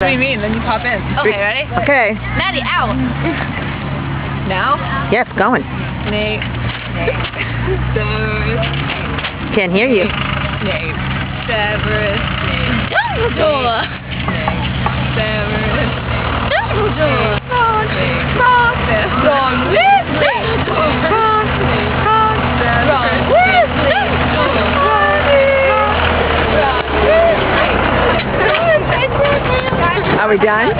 What do you mean? Then you pop in. Okay, ready? Okay. Maddie, out. Now? Yes, going. Nate. Severus. Can't hear you. Nate. Severus. Nate. Dumbledore. Severus. Dumbledore. Ron Weasley. Ron Weasley. Are we done?